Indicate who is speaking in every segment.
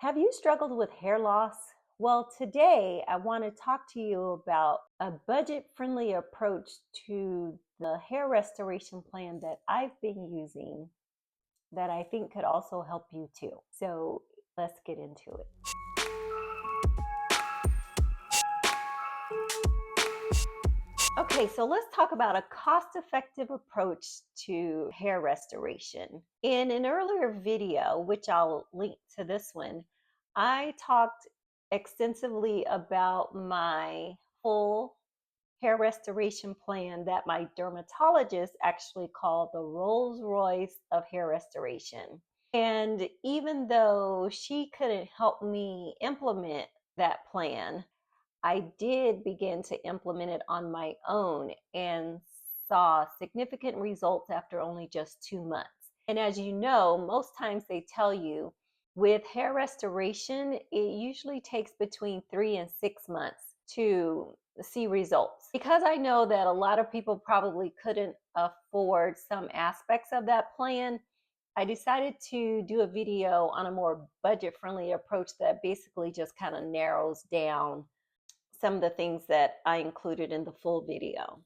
Speaker 1: Have you struggled with hair loss? Well, today I want to talk to you about a budget friendly approach to the hair restoration plan that I've been using that I think could also help you too. So let's get into it. Okay, so let's talk about a cost effective approach to hair restoration. In an earlier video, which I'll link to this one, I talked extensively about my full hair restoration plan that my dermatologist actually called the Rolls Royce of hair restoration. And even though she couldn't help me implement that plan, I did begin to implement it on my own and saw significant results after only just 2 months. And as you know, most times they tell you with hair restoration, it usually takes between 3 and 6 months to see results. Because I know that a lot of people probably couldn't afford some aspects of that plan, I decided to do a video on a more budget friendly approach that basically just kind of narrows down some of the things that I included in the full video.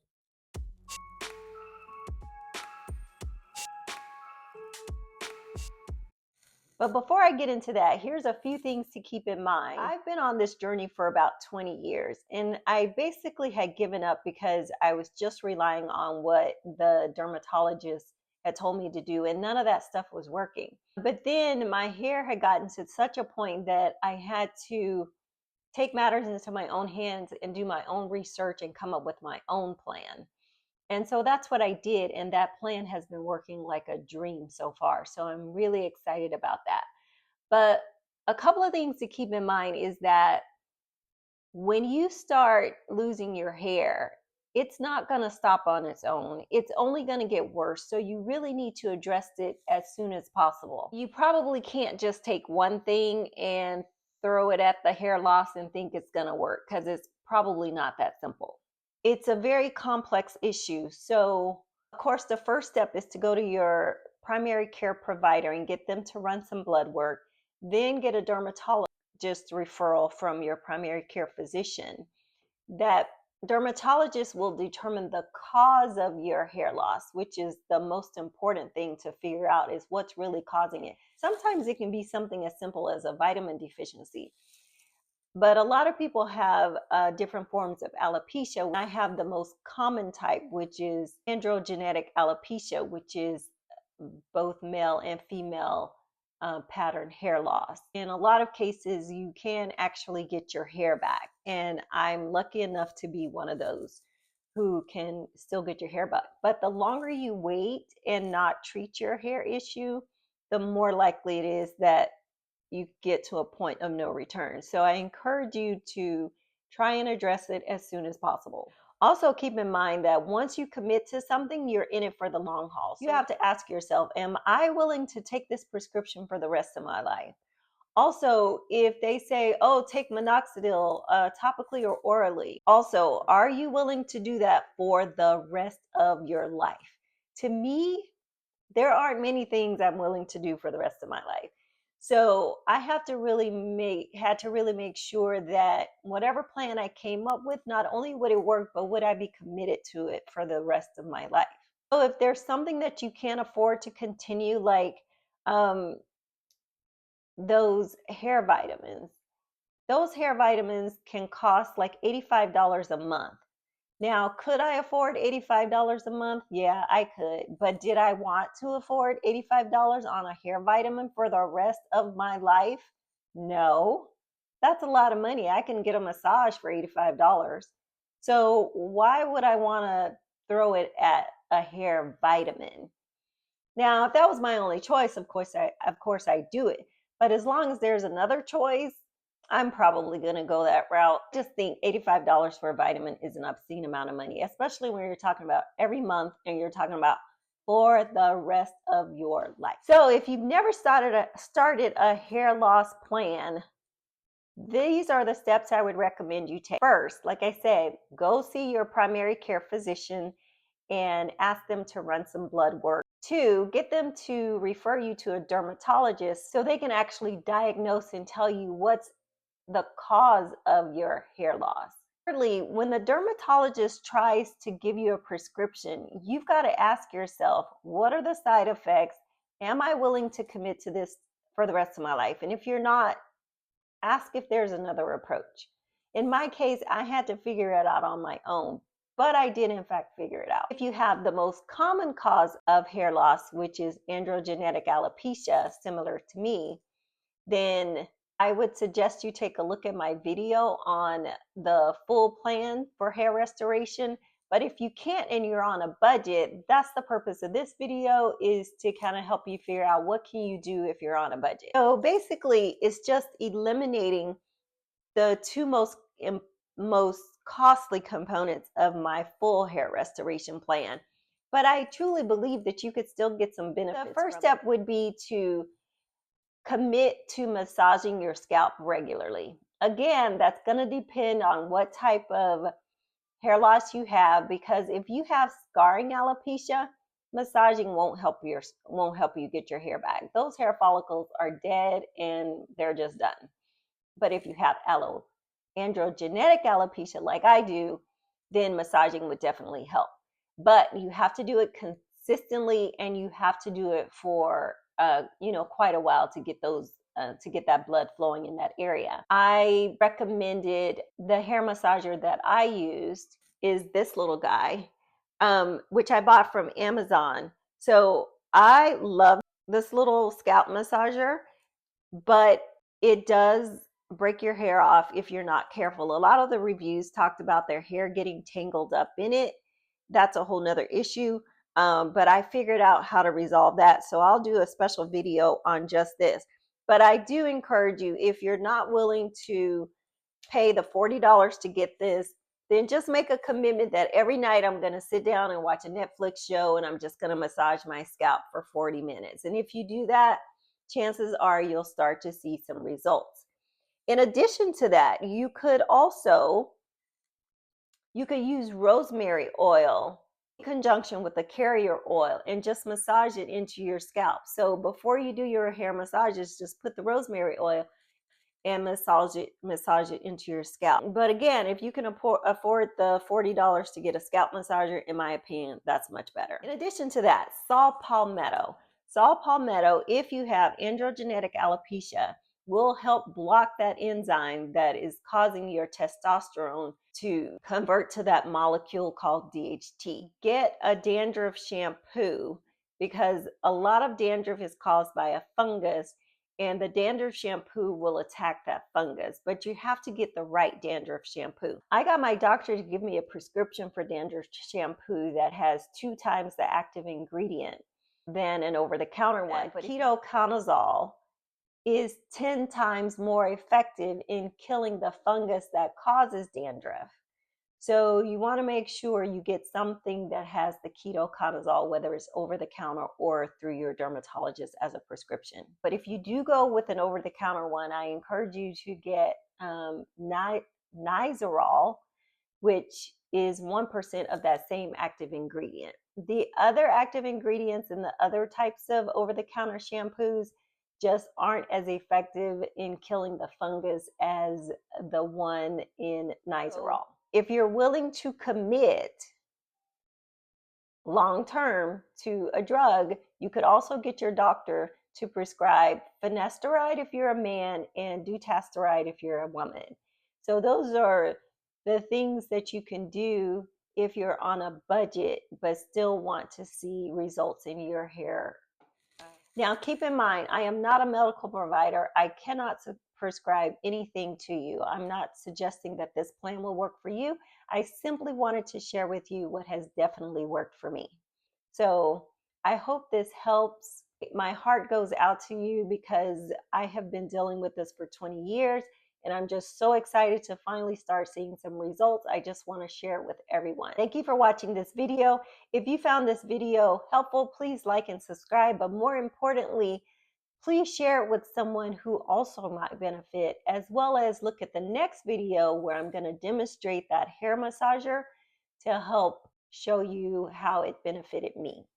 Speaker 1: But before I get into that, here's a few things to keep in mind. I've been on this journey for about 20 years, and I basically had given up because I was just relying on what the dermatologist had told me to do, and none of that stuff was working. But then my hair had gotten to such a point that I had to take matters into my own hands and do my own research and come up with my own plan. And so that's what I did. And that plan has been working like a dream so far. So I'm really excited about that. But a couple of things to keep in mind is that when you start losing your hair, it's not going to stop on its own. It's only going to get worse. So you really need to address it as soon as possible. You probably can't just take one thing and throw it at the hair loss and think it's going to work, because it's probably not that simple. It's a very complex issue. So, of course, the first step is to go to your primary care provider and get them to run some blood work, then get a dermatologist referral from your primary care physician. That dermatologist will determine the cause of your hair loss, which is the most important thing to figure out, is what's really causing it. Sometimes it can be something as simple as a vitamin deficiency. But a lot of people have different forms of alopecia. I have the most common type, which is androgenetic alopecia, which is both male and female pattern hair loss. In a lot of cases, you can actually get your hair back. And I'm lucky enough to be one of those who can still get your hair back. But the longer you wait and not treat your hair issue, the more likely it is that you get to a point of no return. So I encourage you to try and address it as soon as possible. Also, keep in mind that once you commit to something, you're in it for the long haul. So you have to ask yourself, am I willing to take this prescription for the rest of my life? Also, if they say, oh, take minoxidil topically or orally, also, are you willing to do that for the rest of your life? To me, there aren't many things I'm willing to do for the rest of my life. So I had to really make sure that whatever plan I came up with, not only would it work, but would I be committed to it for the rest of my life. So if there's something that you can't afford to continue, like um, those hair vitamins can cost like $85 a month. Now, could I afford $85 a month? Yeah, I could. But did I want to afford $85 on a hair vitamin for the rest of my life? No. That's a lot of money. I can get a massage for $85. So why would I want to throw it at a hair vitamin? Now, if that was my only choice, of course I do it. But as long as there's another choice, I'm probably going to go that route. Just think $85 for a vitamin is an obscene amount of money, especially when you're talking about every month and you're talking about for the rest of your life. So if you've never started a hair loss plan, these are the steps I would recommend you take. First, like I said, go see your primary care physician and ask them to run some blood work. Two, get them to refer you to a dermatologist so they can actually diagnose and tell you what's the cause of your hair loss. Thirdly, when the dermatologist tries to give you a prescription, you've got to ask yourself, what are the side effects? Am I willing to commit to this for the rest of my life? And if you're not, ask if there's another approach. In my case, I had to figure it out on my own, but I did in fact figure it out. If you have the most common cause of hair loss, which is androgenetic alopecia, similar to me, then I would suggest you take a look at my video on the full plan for hair restoration. But if you can't and you're on a budget, that's the purpose of this video, is to kind of help you figure out what can you do if you're on a budget. So basically, it's just eliminating the two most costly components of my full hair restoration plan. But I truly believe that you could still get some benefits. The first step would be to commit to massaging your scalp regularly. Again, that's going to depend on what type of hair loss you have, because if you have scarring alopecia, massaging won't help you get your hair back. Those hair follicles are dead and they're just done. But if you have androgenetic alopecia like I do, then massaging would definitely help. But you have to do it consistently, and you have to do it for quite a while to get that blood flowing in that area. I recommended the hair massager that I used is this little guy, which I bought from Amazon. So I love this little scalp massager, but it does break your hair off if you're not careful. A lot of the reviews talked about their hair getting tangled up in it. That's a whole nother issue. But I figured out how to resolve that. So I'll do a special video on just this. But I do encourage you, if you're not willing to pay the $40 to get this, then just make a commitment that every night I'm going to sit down and watch a Netflix show and I'm just going to massage my scalp for 40 minutes. And if you do that, chances are you'll start to see some results. In addition to that, you could use rosemary oil in conjunction with the carrier oil and just massage it into your scalp. So before you do your hair massages, just put the rosemary oil and massage it into your scalp. But again, if you can afford the $40 to get a scalp massager, in my opinion, that's much better. In addition to that, Sal Palmetto. Sal Palmetto, if you have androgenetic alopecia, will help block that enzyme that is causing your testosterone to convert to that molecule called DHT. Get a dandruff shampoo, because a lot of dandruff is caused by a fungus, and the dandruff shampoo will attack that fungus, but you have to get the right dandruff shampoo. I got my doctor to give me a prescription for dandruff shampoo that has 2 times the active ingredient than an over-the-counter one. But ketoconazole is 10 times more effective in killing the fungus that causes dandruff. So you want to make sure you get something that has the ketoconazole, whether it's over the counter or through your dermatologist as a prescription. But if you do go with an over the counter one, I encourage you to get Nizoral, which is 1% of that same active ingredient. The other active ingredients in the other types of over the counter shampoos just aren't as effective in killing the fungus as the one in Nizoral. If you're willing to commit long-term to a drug, you could also get your doctor to prescribe finasteride if you're a man and dutasteride if you're a woman. So those are the things that you can do if you're on a budget but still want to see results in your hair. Now, keep in mind, I am not a medical provider. I cannot prescribe anything to you. I'm not suggesting that this plan will work for you. I simply wanted to share with you what has definitely worked for me. So I hope this helps. My heart goes out to you because I have been dealing with this for 20 years. And I'm just so excited to finally start seeing some results. I just want to share it with everyone. Thank you for watching this video. If you found this video helpful, please like and subscribe. But more importantly, please share it with someone who also might benefit, as well as look at the next video where I'm going to demonstrate that hair massager to help show you how it benefited me.